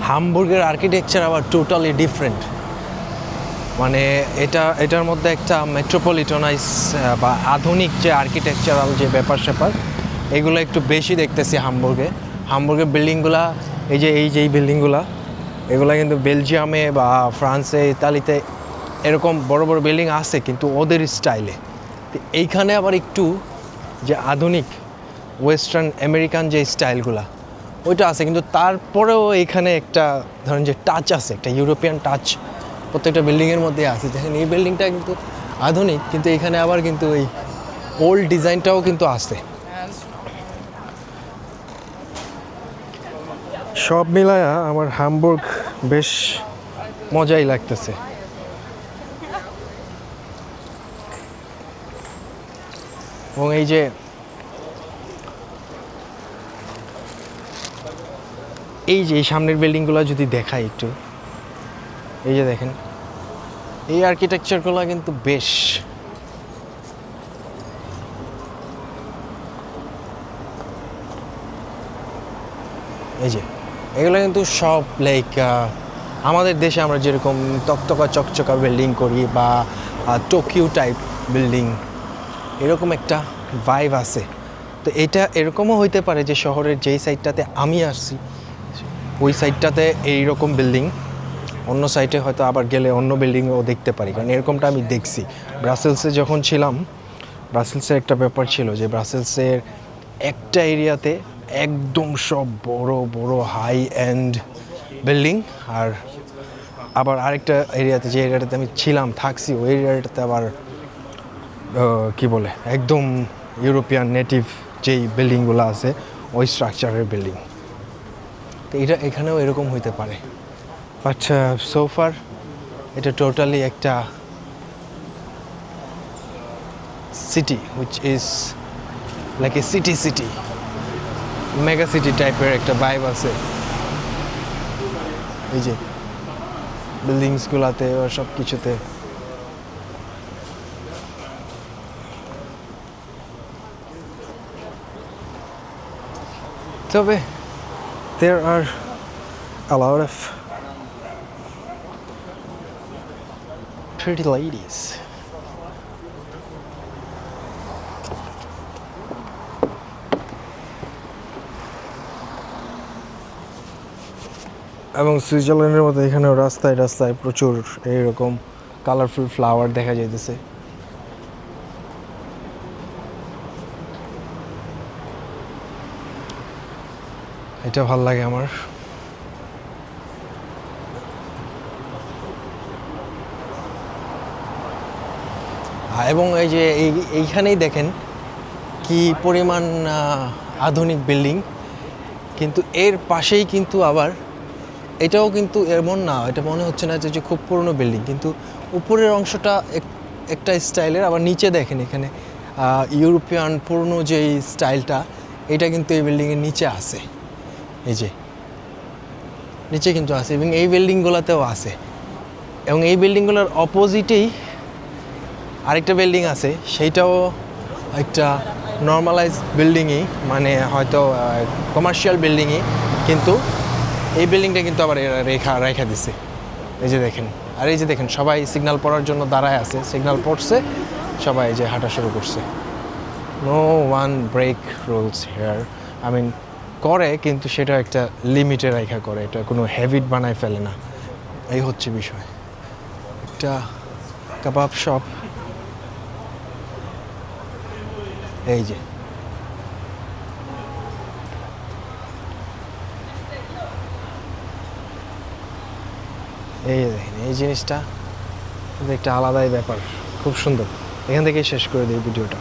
হামবুর্গের architecture আবার totally different. মানে এটার মধ্যে একটা মেট্রোপলিটনাইজ বা আধুনিক যে আর্কিটেকচারাল যে ব্যাপার স্যাপার এগুলো একটু বেশি দেখতেছি হামবুর্গের বিল্ডিংগুলা এই বিল্ডিংগুলা এগুলো কিন্তু বেলজিয়ামে বা ফ্রান্সে ইতালিতে এরকম বড় বড় বিল্ডিং আছে কিন্তু ওদের স্টাইলে। তো এইখানে আবার একটু যে আধুনিক ওয়েস্টার্ন আমেরিকান যে স্টাইলগুলা ওইটা আছে, কিন্তু তারপরেও এখানে একটা ধরেন যে টাচ আছে, একটা ইউরোপিয়ান টাচ প্রত্যেকটা বিল্ডিংয়ের মধ্যে আছে। দেখেন এই বিল্ডিংটা কিন্তু আধুনিক কিন্তু এখানে আবার কিন্তু এই ওল্ড ডিজাইনটাও কিন্তু আছে। সব মিলায়া আমার হামবুর্গ বেশ মজাই লাগতেছে। এবং এই যে সামনের বিল্ডিংগুলো যদি দেখাই একটু, এই যে দেখেন এই আর্কিটেকচারগুলো কিন্তু বেশ এই যে এগুলো কিন্তু সব লাইক আমাদের দেশে আমরা যেরকম তকতকা চকচকা বিল্ডিং করি বা টোকিও টাইপ বিল্ডিং এরকম একটা ভাইব আছে। তো এটা এরকমও হইতে পারে যে শহরের যেই সাইডটাতে আমি আসছি ওই সাইডটাতে এইরকম বিল্ডিং, অন্য সাইডে হয়তো আবার গেলে অন্য বিল্ডিংও দেখতে পারি, কারণ এরকমটা আমি দেখছি। ব্রাসেলসে যখন ছিলাম, ব্রাসেলসের একটা ব্যাপার ছিল যে ব্রাসেলসের একটা এরিয়াতে একদম সব বড় বড় হাই এন্ড বিল্ডিং, আর আবার আরেকটা এরিয়াতে যে এরিয়াটাতে আমি ছিলাম থাকছি ওই এরিয়াটাতে আবার কি বলে একদম ইউরোপিয়ান নেটিভ যেই বিল্ডিংগুলো আছে ওই স্ট্রাকচারের বিল্ডিং। তো এটা এখানেও এরকম হইতে পারে, বাট সোফার এটা টোটালি একটা city which is like a city mega city টাইপের একটা ভাইব আছে। এই যে বিল্ডিংসগুলোতে বা সব কিছুতে তবে there are a lot of pretty ladies. এবং সুইজারল্যান্ডের মতো এখানেও রাস্তায় রাস্তায় প্রচুর এইরকম কালারফুল ফ্লাওয়ার দেখা যাইতেছে। এটা ভাল লাগে আমার। এবং এই যে এইখানেই দেখেন কি পরিমাণ আধুনিক বিল্ডিং, কিন্তু এর পাশেই কিন্তু আবার এটাও কিন্তু এমন না, এটা মনে হচ্ছে না যে খুব পুরনো বিল্ডিং, কিন্তু উপরের অংশটা একটা স্টাইলের, আবার নিচে দেখেন এখানে ইউরোপিয়ান পুরনো যেই স্টাইলটা এটা কিন্তু এই বিল্ডিংয়ের নিচে আছে। এই যে নিচে কিন্তু আছে এবং এই বিল্ডিংগুলোতেও আছে, এবং এই বিল্ডিংগুলোর অপোজিটেই আরেকটা বিল্ডিং আছে, সেইটাও একটা নর্মালাইজ বিল্ডিংই, মানে হয়তো কমার্শিয়াল বিল্ডিংই, কিন্তু এই বিল্ডিংটা কিন্তু আবার রেখা দিছে। এই যে দেখেন, আর এই যে দেখেন সবাই সিগন্যাল পড়ার জন্য দাঁড়ায় আছে, সিগন্যাল পড়ছে সবাই এই যে হাঁটা শুরু করছে। No one break rules here, I mean করে কিন্তু সেটা একটা লিমিটে রেখা করে, এটা কোনো হ্যাবিট বানায় ফেলে না, এই হচ্ছে বিষয়। একটা কাবাব শপ, এই যে এই দেখেন এই জিনিসটা একটা আলাদাই ব্যাপার, খুব সুন্দর। এখান থেকেই শেষ করে দিই ভিডিওটা।